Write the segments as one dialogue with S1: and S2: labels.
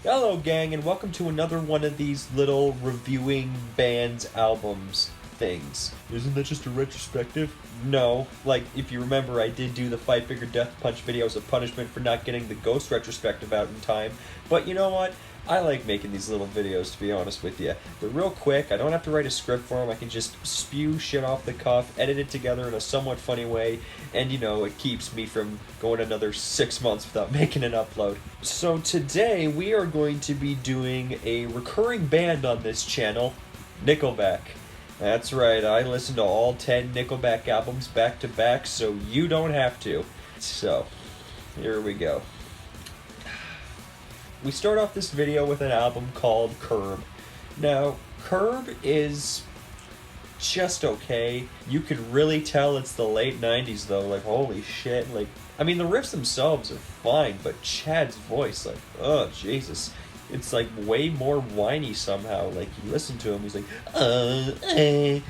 S1: Hello, gang, and welcome to another one of these little reviewing bands albums things. Isn't that just a retrospective? No. Like, if you remember, I did do the Five Finger Death Punch video as a punishment for not getting the Ghost retrospective out in time. But you know what? I like making these little videos, to be honest with you. They're real quick. I don't have to write a script for them. I can just spew shit off the cuff, edit it together in a somewhat funny way, and it keeps me from going another 6 months without making an upload. So today we are going to be doing a recurring band on this channel, Nickelback. That's right, I listened to all 10 Nickelback albums back to back, so you don't have to. So, here we go. We start off this video with an album called Curb. Now, Curb is just okay. You could really tell it's the late 90s though, like holy shit, like, I mean the riffs themselves are fine, but Chad's voice, like, oh Jesus. It's like way more whiny somehow, like you listen to him, he's like, and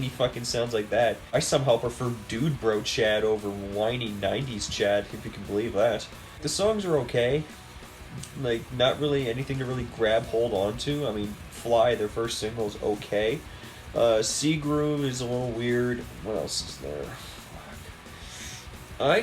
S1: he fucking sounds like that. I somehow prefer Dude Bro Chad over whiny 90s Chad, if you can believe that. The songs are okay. Like, not really anything to really grab hold on to. I mean, Fly, their first single, is okay. Seagroove is a little weird. What else is there? Fuck.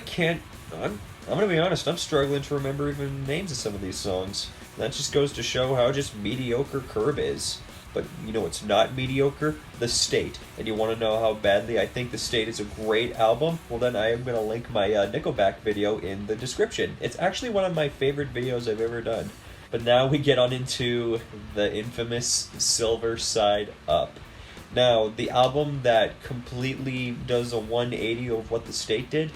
S1: I'm gonna be honest, I'm struggling to remember even the names of some of these songs. That just goes to show how just mediocre Curb is. But you know what's not mediocre? The State. And you want to know how badly I think The State is a great album? Well then I am going to link my Nickelback video in the description. It's actually one of my favorite videos I've ever done. But now we get on into the infamous Silver Side Up. Now, the album that completely does a 180 of what The State did,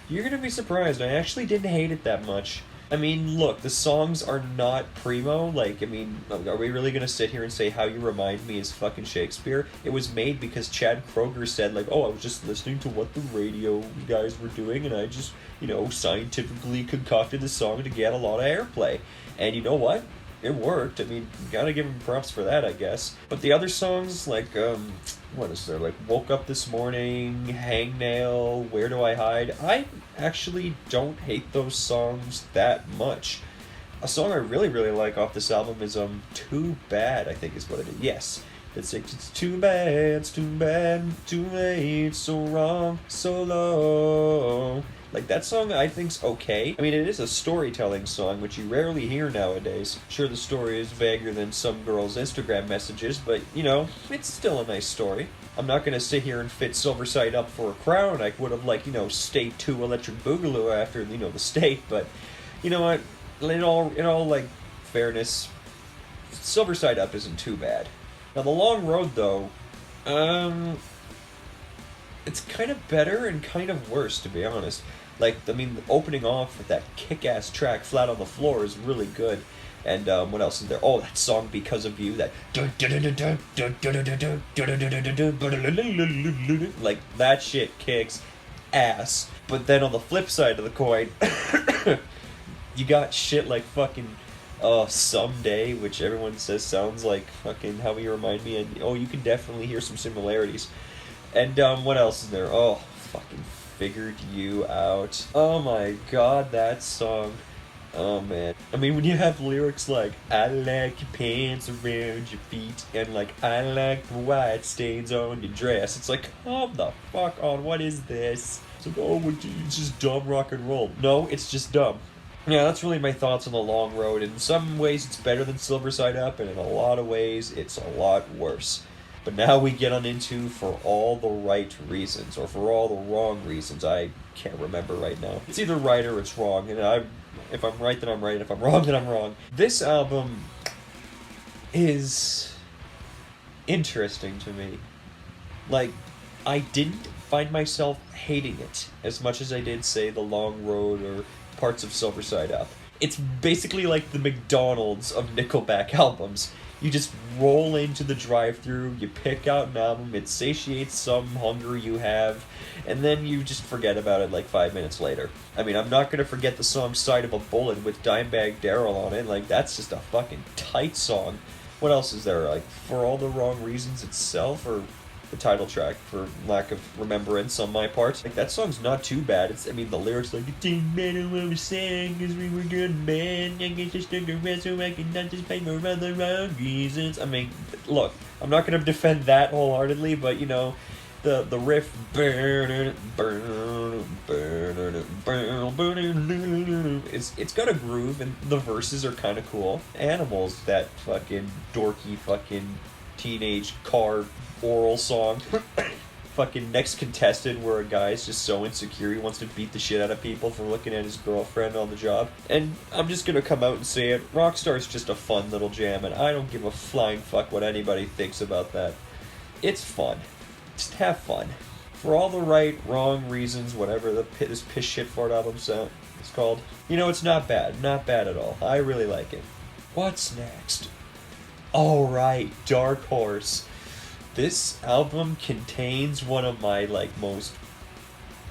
S1: you're going to be surprised. I actually didn't hate it that much. I mean, look, the songs are not primo. Like, I mean, are we really gonna sit here and say How You Remind Me is fucking Shakespeare? It was made because Chad Kroeger said, like, oh, I was just listening to what the radio guys were doing, and I just, scientifically concocted the song to get a lot of airplay. And you know what? It worked. I mean, gotta give him props for that, I guess. But the other songs, like, what is there? Like, Woke Up This Morning, Hangnail, Where Do I Hide? I actually don't hate those songs that much. A song I really, really like off this album is, Too Bad, I think is what it is. Yes. It's like, it's too bad, too late, so wrong, so low. Like, that song I think's okay. I mean, it is a storytelling song, which you rarely hear nowadays. Sure, the story is vaguer than some girls' Instagram messages, but, it's still a nice story. I'm not gonna sit here and fit Silver Side Up for a crown. I would have, State 2 Electric Boogaloo after, the State, but, you know what? In all, fairness, Silver Side Up isn't too bad. Now, The Long Road, though, it's kind of better and kind of worse, to be honest. Like, I mean, opening off with that kick-ass track, Flat on the Floor, is really good. And, what else is there? Oh, that song, Because of You, that... Like, that shit kicks ass. But then on the flip side of the coin, you got shit like fucking... Someday, which everyone says sounds like fucking How You Remind Me, and you can definitely hear some similarities. And what else is there? Oh, fucking Figured You Out. Oh my god, that song. Oh man. I mean, when you have lyrics like, I like your pants around your feet, and like, I like the white stains on your dress. It's like, come the fuck on, what is this? It's like, oh, it's just dumb rock and roll. No, it's just dumb. Yeah, that's really my thoughts on The Long Road. In some ways, it's better than Silver Side Up, and in a lot of ways, it's a lot worse. But now we get on into For All the Right Reasons, or For All the Wrong Reasons. I can't remember right now. It's either right or it's wrong, and if I'm right, then I'm right, and if I'm wrong, then I'm wrong. This album is interesting to me. Like, I didn't find myself hating it as much as I did, say, The Long Road or parts of Silver Side Up. It's basically like the McDonald's of Nickelback albums. You just roll into the drive-thru, you pick out an album, it satiates some hunger you have, and then you just forget about it like 5 minutes later. I mean, I'm not gonna forget the song Side of a Bullet with Dimebag Darrell on it. Like, that's just a fucking tight song. What else is there? Like, For All the Wrong Reasons itself, or the title track for lack of remembrance on my part. Like, that song's not too bad. It's, I mean, the lyrics like, it didn't matter what we sang, cause we were good men. I guess I stuck around so I could not just pay for other wrong reasons. I mean, look, I'm not gonna defend that wholeheartedly, but you know, the riff, it's got a groove, and the verses are kind of cool. Animals, that fucking dorky fucking teenage car oral song. Fucking Next Contested, where a guy's just so insecure he wants to beat the shit out of people for looking at his girlfriend on the job. And I'm just gonna come out and say it, Rockstar's just a fun little jam, and I don't give a flying fuck what anybody thinks about that. It's fun. Just have fun. For all the right, wrong reasons, whatever this piss shit fart album is called. You know, it's not bad. Not bad at all. I really like it. What's next? Alright, Dark Horse. This album contains one of my, like, most...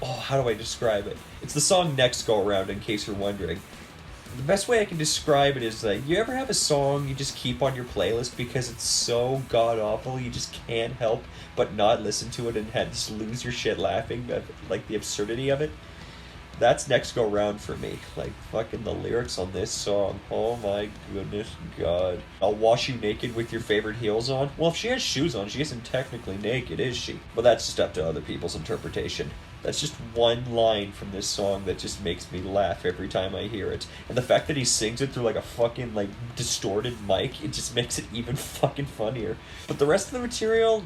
S1: Oh, how do I describe it? It's the song Next Go Around, in case you're wondering. The best way I can describe it is, like, you ever have a song you just keep on your playlist because it's so god-awful you just can't help but not listen to it and just lose your shit laughing at, like, the absurdity of it? That's Next Go Round for me. Like, fucking the lyrics on this song. Oh my goodness God. I'll wash you naked with your favorite heels on. Well, if she has shoes on, she isn't technically naked, is she? But that's just up to other people's interpretation. That's just one line from this song that just makes me laugh every time I hear it. And the fact that he sings it through like a fucking like distorted mic, it just makes it even fucking funnier. But the rest of the material,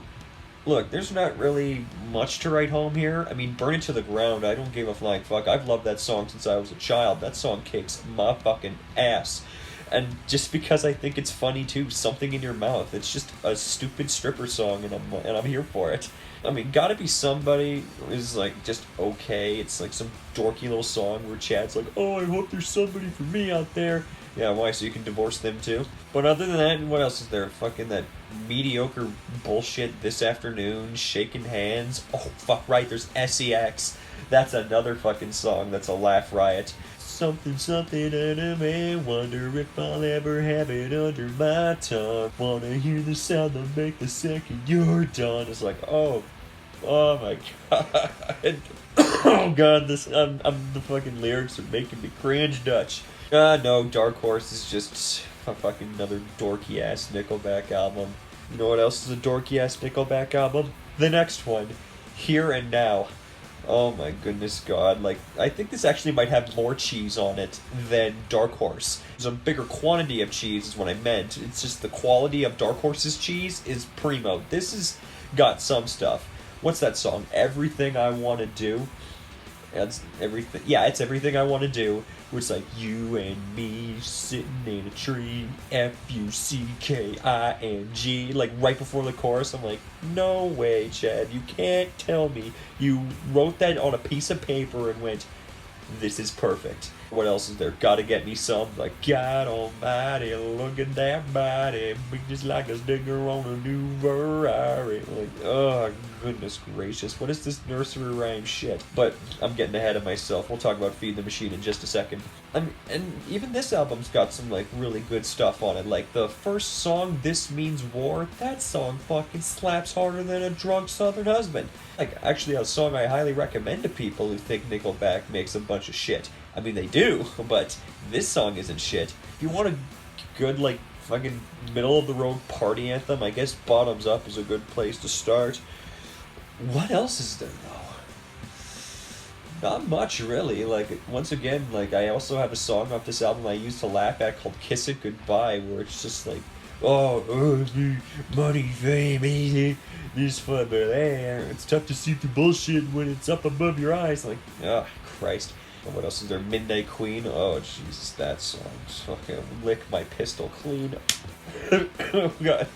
S1: look, there's not really much to write home here. I mean, Burn It to the Ground, I don't give a flying fuck. I've loved that song since I was a child. That song kicks my fucking ass. And just because I think it's funny too, Something in Your Mouth. It's just a stupid stripper song, and I'm here for it. I mean, Gotta Be Somebody is like just okay. It's like some dorky little song where Chad's like, oh, I hope there's somebody for me out there. Yeah, why? So you can divorce them too? But other than that, what else is there? Fucking that mediocre bullshit This Afternoon, Shaking Hands. Oh, fuck right, there's SEX. That's another fucking song that's a laugh riot. Something, something, and I may wonder if I'll ever have it under my tongue. Wanna hear the sound that make the second you're done. It's like, oh my god. Oh god, the fucking lyrics are making me cringe Dutch. No, Dark Horse is just a fucking another dorky ass Nickelback album. You know what else is a dorky ass Nickelback album? The next one, Here and Now. Oh my goodness God, like, I think this actually might have more cheese on it than Dark Horse. There's a bigger quantity of cheese is what I meant. It's just the quality of Dark Horse's cheese is primo. This has got some stuff. What's that song? Everything I Want to Do? It's everything. Yeah, it's Everything I Want to Do. Where it's like, you and me sitting in a tree, Fucking. Like, right before the chorus, I'm like, no way, Chad. You can't tell me you wrote that on a piece of paper and went, this is perfect. What else is there? Gotta Get Me Some. Like, God almighty, look at that body. Be just like a sticker on a new Ferrari. Like, oh, goodness gracious. What is this nursery rhyme shit? But I'm getting ahead of myself. We'll talk about Feed the Machine in just a second. And even this album's got some, like, really good stuff on it. Like, the first song, This Means War, that song fucking slaps harder than a drunk Southern husband. Like, actually a song I highly recommend to people who think Nickelback makes a bunch of shit. I mean, they do, but this song isn't shit. If you want a good, like, fucking middle-of-the-road party anthem, I guess Bottoms Up is a good place to start. What else is there, though? Not much, really. Like, once again, like, I also have a song off this album I used to laugh at called Kiss It Goodbye, where it's just like, money, fame, easy, this fun, but it's tough to see through bullshit when it's up above your eyes. Like, oh, Christ. And what else is there? Midnight Queen. Oh, Jesus, that song. Fucking lick my pistol clean. Oh, God.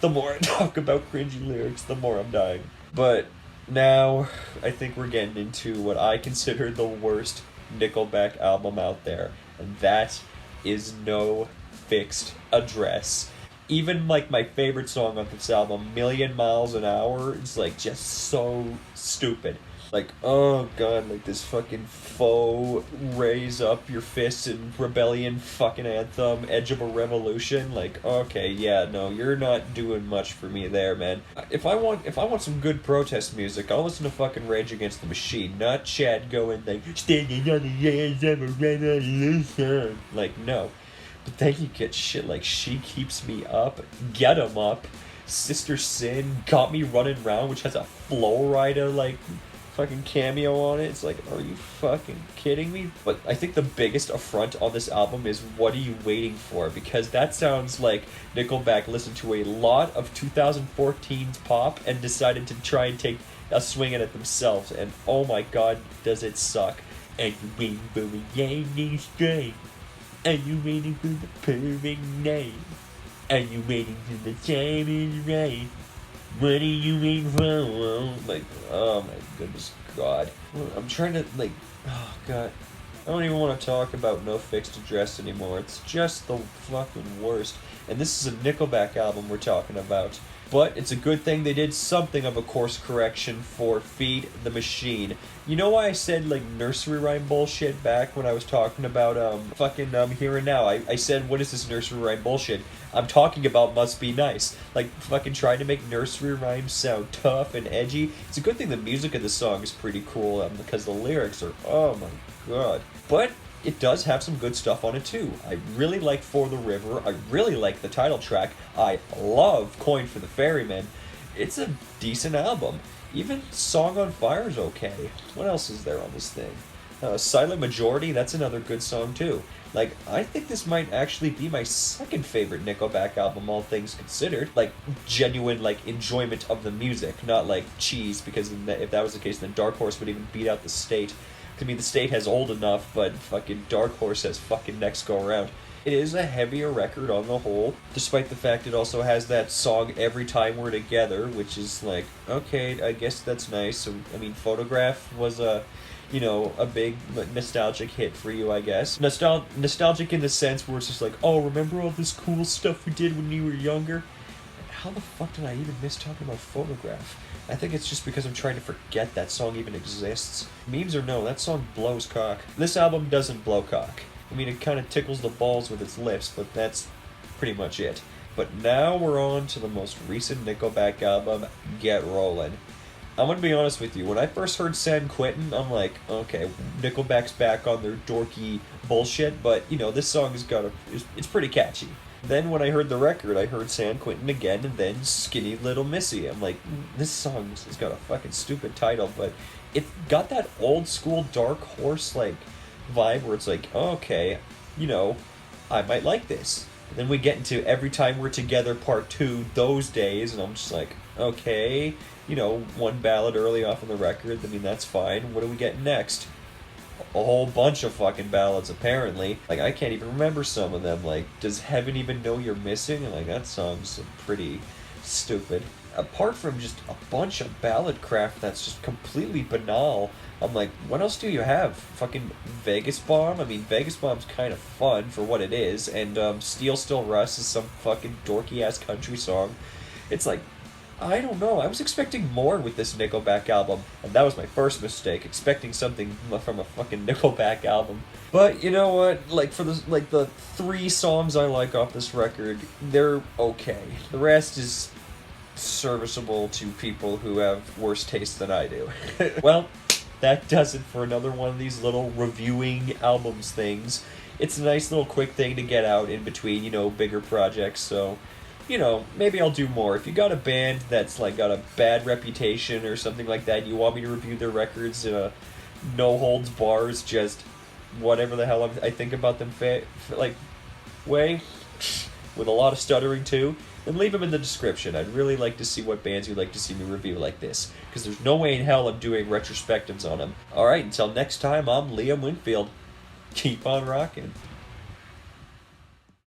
S1: The more I talk about cringy lyrics, the more I'm dying. But now, I think we're getting into what I consider the worst Nickelback album out there. And that is No Fixed Address. Even, like, my favorite song on this album, Million Miles an Hour, is, like, just so stupid. Like, oh god, like this fucking faux raise up your fists in rebellion fucking anthem, Edge of a Revolution. Like, okay, yeah, no, you're not doing much for me there, man. If I want some good protest music, I'll listen to fucking Rage Against the Machine, not Chad going like standing on the edge of a revolution. Like, no. But then you get shit like She Keeps Me Up, Get 'Em Up, Sister Sin, Got Me Running Round, which has a Flow Rider like fucking cameo on it. It's like, are you fucking kidding me? But I think the biggest affront on this album is What Are You Waiting For? Because that sounds like Nickelback listened to a lot of 2014's pop and decided to try and take a swing at it themselves. And oh my god, does it suck. And you waiting for a yanking straight. And you waiting for the perfect night. And you waiting for the time is right. What are you waiting for? Like, oh my goodness, God. I'm trying to, like, oh god. I don't even want to talk about No Fixed Address anymore. It's just the fucking worst. And this is a Nickelback album we're talking about. But it's a good thing they did something of a course correction for Feed the Machine. You know why I said, like, nursery rhyme bullshit back when I was talking about, Here and Now? I said, what is this nursery rhyme bullshit? I'm talking about Must Be Nice. Like, fucking trying to make nursery rhymes sound tough and edgy. It's a good thing the music of the song is pretty cool, because the lyrics are, oh my god. But it does have some good stuff on it too. I really like For the River. I really like the title track. I love Coin for the Ferryman. It's a decent album. Even Song on Fire is okay. What else is there on this thing? Silent Majority, that's another good song too. Like, I think this might actually be my second favorite Nickelback album, all things considered. Like, genuine, like, enjoyment of the music, not like cheese, because if that was the case, then Dark Horse would even beat out The State. I mean, The State has Old Enough, but fucking Dark Horse has fucking Next Go Around. It is a heavier record on the whole, despite the fact it also has that song Every Time We're Together, which is like, okay, I guess that's nice. So, I mean, Photograph was a big nostalgic hit for you, I guess. Nostalgic in the sense where it's just like, oh, remember all this cool stuff we did when you were younger? How the fuck did I even miss talking about Photograph? I think it's just because I'm trying to forget that song even exists. Memes or no, that song blows cock. This album doesn't blow cock. I mean, it kind of tickles the balls with its lips, but that's pretty much it. But now we're on to the most recent Nickelback album, Get Rollin'. I'm gonna be honest with you, when I first heard San Quentin, I'm like, okay, Nickelback's back on their dorky bullshit, but, this song it's pretty catchy. Then when I heard the record, I heard San Quentin again, and then Skinny Little Missy. I'm like, this song has got a fucking stupid title, but it got that old school Dark Horse, like, vibe where it's like, okay, I might like this. And then we get into Every Time We're Together Part 2, Those Days, and I'm just like, okay, one ballad early off on the record, I mean, that's fine. What do we get next? A whole bunch of fucking ballads, apparently. Like, I can't even remember some of them. Like, Does Heaven Even Know You're Missing? Like, that song's pretty stupid. Apart from just a bunch of ballad craft that's just completely banal, I'm like, what else do you have? Fucking Vegas Bomb? I mean, Vegas Bomb's kind of fun for what it is, and Steel Still Rust is some fucking dorky-ass country song. It's like, I don't know. I was expecting more with this Nickelback album, and that was my first mistake, expecting something from a fucking Nickelback album. But you know what? Like, for the 3 songs I like off this record, they're okay. The rest is serviceable to people who have worse taste than I do. Well, that does it for another one of these little reviewing albums things. It's a nice little quick thing to get out in between, bigger projects, so maybe I'll do more. If you got a band that's like got a bad reputation or something like that, you want me to review their records in a no holds bars, just whatever the hell I think about them way, with a lot of stuttering too, then leave them in the description. I'd really like to see what bands you'd like to see me review like this, because there's no way in hell I'm doing retrospectives on them. Alright, until next time, I'm Liam Winfield. Keep on rocking.